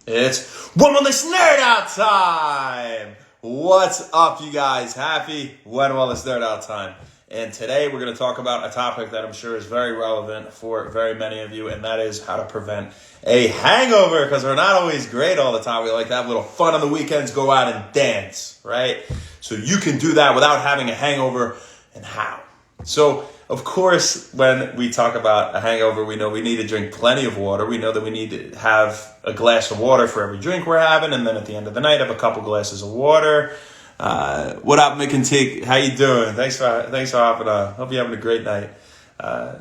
It's Wellness Nerd Out time! What's up, you guys? Happy Wellness Nerd Out time. And today we're going to talk about a topic that I'm sure is very relevant for very many of you, and that is how to prevent a hangover, because we're not always great all the time. We like to have a little fun on the weekends, go out and dance, right? So you can do that without having a hangover, and how? So, of course, when we talk about a hangover, we know we need to drink plenty of water. We know that we need to have a glass of water for every drink we're having, and then at the end of the night, have a couple glasses of water. What up, Mick and Teak? How you doing? Thanks for hopping on. Hope you're having a great night.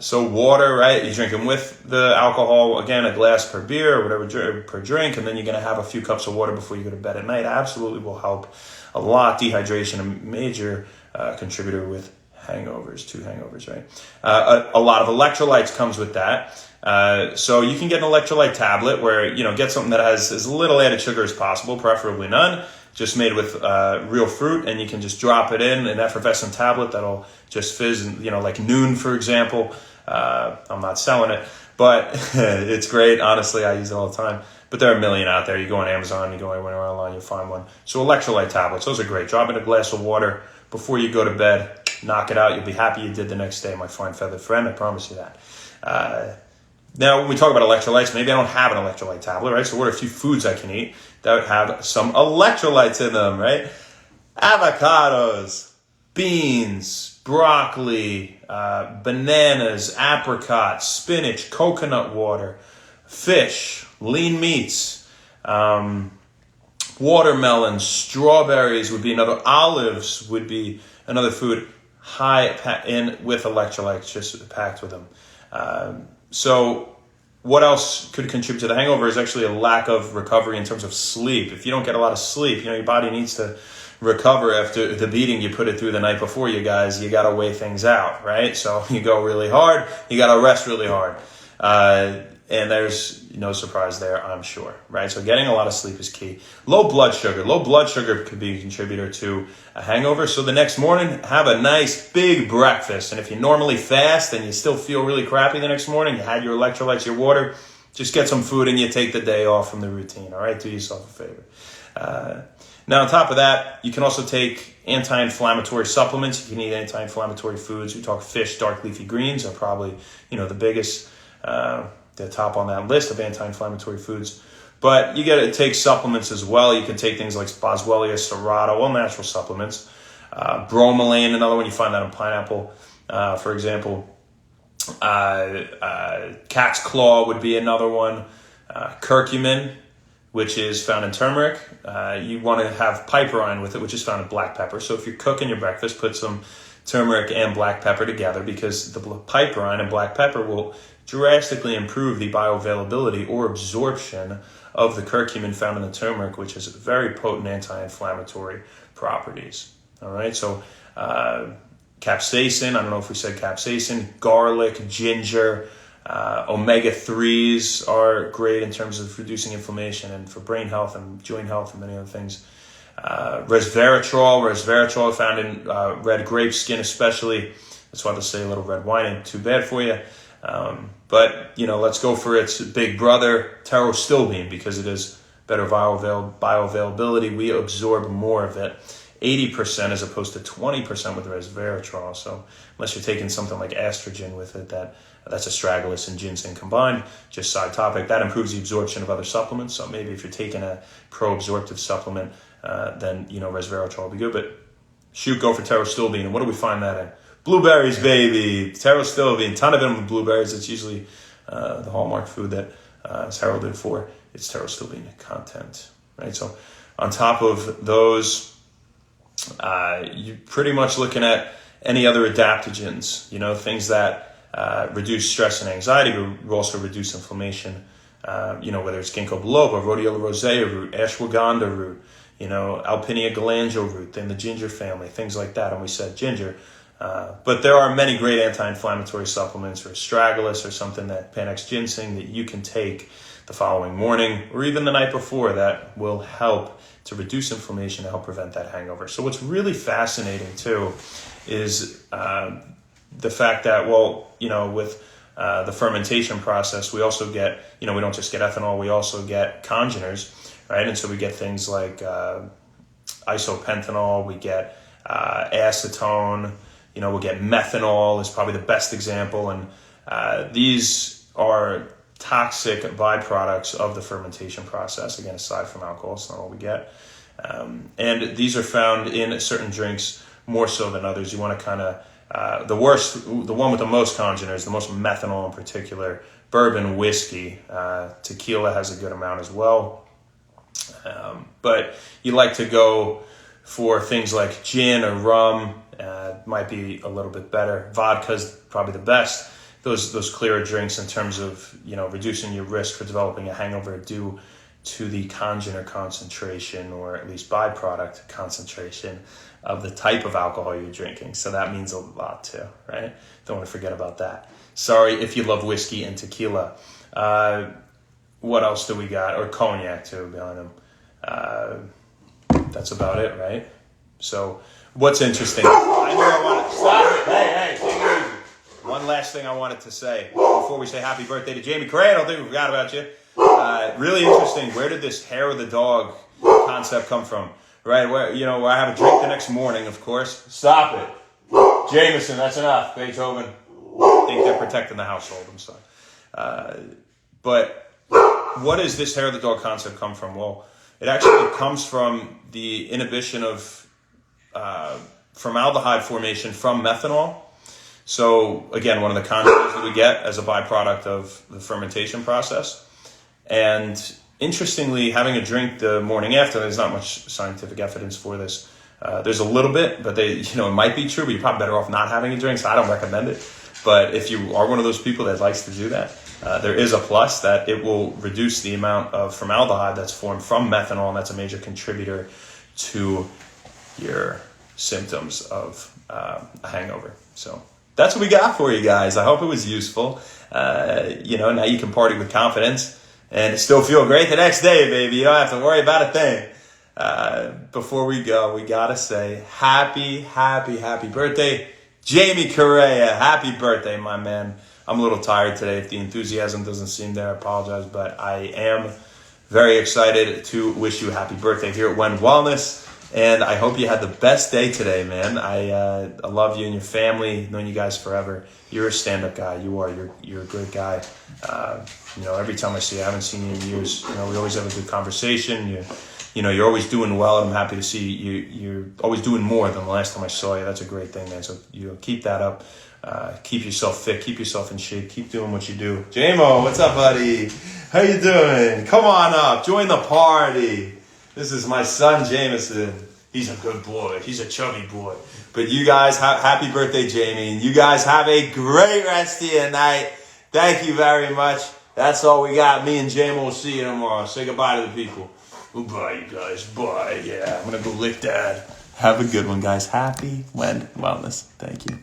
So water, right? You're drinking with the alcohol, again, a glass per beer or whatever per drink, and then you're going to have a few cups of water before you go to bed at night. Absolutely will help a lot. Dehydration, a major contributor with hangovers, two hangovers, right? A lot of electrolytes comes with that. So you can get an electrolyte tablet where, get something that has as little added sugar as possible, preferably none, just made with real fruit, and you can just drop it in an effervescent tablet that'll just fizz, like Noon, for example. I'm not selling it, but it's great. Honestly, I use it all the time. But there are a million out there. You go on Amazon, you go anywhere online, you'll find one. So electrolyte tablets, those are great. Drop in a glass of water before you go to bed. Knock it out. You'll be happy you did the next day, my fine feathered friend. I promise you that. Now, when we talk about electrolytes, maybe I don't have an electrolyte tablet, right? So what are a few foods I can eat that have some electrolytes in them, right? Avocados, beans, broccoli, bananas, apricots, spinach, coconut water, fish, lean meats, watermelons, strawberries would be another, olives would be another food high in with electrolytes, just packed with them. So what else could contribute to the hangover is actually a lack of recovery in terms of sleep. If you don't get a lot of sleep, your body needs to recover after the beating you put it through the night before, you guys. You got to weigh things out, right? So you go really hard, you got to rest really hard. And there's no surprise there, I'm sure, right? So getting a lot of sleep is key. Low blood sugar. Low blood sugar could be a contributor to a hangover. So the next morning, have a nice big breakfast. And if you normally fast and you still feel really crappy the next morning, you had your electrolytes, your water, just get some food and you take the day off from the routine, all right? Do yourself a favor. Now, on top of that, you can also take anti-inflammatory supplements. You can eat anti-inflammatory foods. We talk fish, dark leafy greens are probably, the biggest, the top on that list of anti-inflammatory foods. But you got to take supplements as well. You can take things like boswellia, serrata, all natural supplements. Bromelain, another one, you find that in pineapple, for example. Cat's claw would be another one. Curcumin, which is found in turmeric. You want to have piperine with it, which is found in black pepper. So if you're cooking your breakfast, put some turmeric and black pepper together, because the piperine and black pepper will drastically improve the bioavailability or absorption of the curcumin found in the turmeric, which has very potent anti-inflammatory properties. All right, so capsaicin, I don't know if we said capsaicin, garlic, ginger, omega-3s are great in terms of reducing inflammation and for brain health and joint health and many other things. Resveratrol found in red grape skin especially. That's why they'll say a little red wine ain't too bad for you. But let's go for its big brother, pterostilbene, because it is better bioavailability. We absorb more of it, 80% as opposed to 20% with resveratrol. So unless you're taking something like estrogen with it, that's astragalus and ginseng combined. Just side topic, that improves the absorption of other supplements. So maybe if you're taking a pro-absorptive supplement, then resveratrol will be good. But go for pterostilbene. And what do we find that in? Blueberries, baby. Pterostilbene, ton of them with blueberries. It's usually the hallmark food that is heralded for its pterostilbene content, right? So on top of those, you're pretty much looking at any other adaptogens, things that reduce stress and anxiety, but also reduce inflammation, whether it's ginkgo biloba, rhodiola rosea root, ashwagandha root, Alpinia glandular root, in the ginger family, things like that. And we said ginger. But there are many great anti-inflammatory supplements, or astragalus or something, that Panax ginseng, that you can take the following morning or even the night before, that will help to reduce inflammation to help prevent that hangover. So what's really fascinating too is the fact that, with the fermentation process, we also get, we don't just get ethanol, we also get congeners, right? And so we get things like isopentanol, we get acetone, we'll get methanol is probably the best example. And these are toxic byproducts of the fermentation process. Again, aside from alcohol, it's not all we get. And these are found in certain drinks more so than others. You want to kind of, the one with the most congeners, the most methanol in particular, bourbon, whiskey, tequila has a good amount as well. But you like to go for things like gin or rum, might be a little bit better. Vodka's probably the best. Those clearer drinks in terms of, reducing your risk for developing a hangover due to the congener concentration, or at least byproduct concentration of the type of alcohol you're drinking. So that means a lot too, right? Don't want to forget about that. Sorry if you love whiskey and tequila. What else do we got? Or cognac too, behind them. That's about it, right? So what's interesting? I know I want to stop it. Hey, take it easy. One last thing I wanted to say before we say happy birthday to Jamie Correa. I don't think we forgot about you. Really interesting. Where did this hair of the dog concept come from? Right, where where I have a drink the next morning, of course. Stop it, Jameson. That's enough. Beethoven. I think they're protecting the household. I'm sorry. But what does this hair of the dog concept come from? Well, it actually comes from the inhibition of formaldehyde formation from methanol. So again, one of the congeners that we get as a byproduct of the fermentation process. And interestingly, having a drink the morning after, there's not much scientific evidence for this. There's a little bit, but it might be true, but you're probably better off not having a drink, so I don't recommend it. But if you are one of those people that likes to do that, there is a plus that it will reduce the amount of formaldehyde that's formed from methanol, and that's a major contributor to your symptoms of a hangover. So that's what we got for you guys. I hope it was useful. Now you can party with confidence and still feel great the next day, baby. You don't have to worry about a thing. Before we go, we gotta say happy birthday, Jamie Correa. Happy birthday, my man. I'm a little tired today. If the enthusiasm doesn't seem there, I apologize, but I am very excited to wish you a happy birthday here at When Wellness. And I hope you had the best day today, man. I love you and your family. Known you guys forever. You're a stand-up guy. You are. You're a great guy. Every time I see you, I haven't seen you in years. We always have a good conversation. You're always doing well, and I'm happy to see you. You're always doing more than the last time I saw you. That's a great thing, man. So keep that up. Keep yourself fit. Keep yourself in shape. Keep doing what you do. J-Mo, what's up, buddy? How you doing? Come on up. Join the party. This is my son, Jameson. He's a good boy. He's a chubby boy. But you guys, happy birthday, Jamie. And you guys have a great rest of your night. Thank you very much. That's all we got. Me and Jamie will see you tomorrow. Say goodbye to the people. Goodbye, you guys. Bye. Yeah, I'm going to go lick Dad. Have a good one, guys. Happy Wellness. Thank you.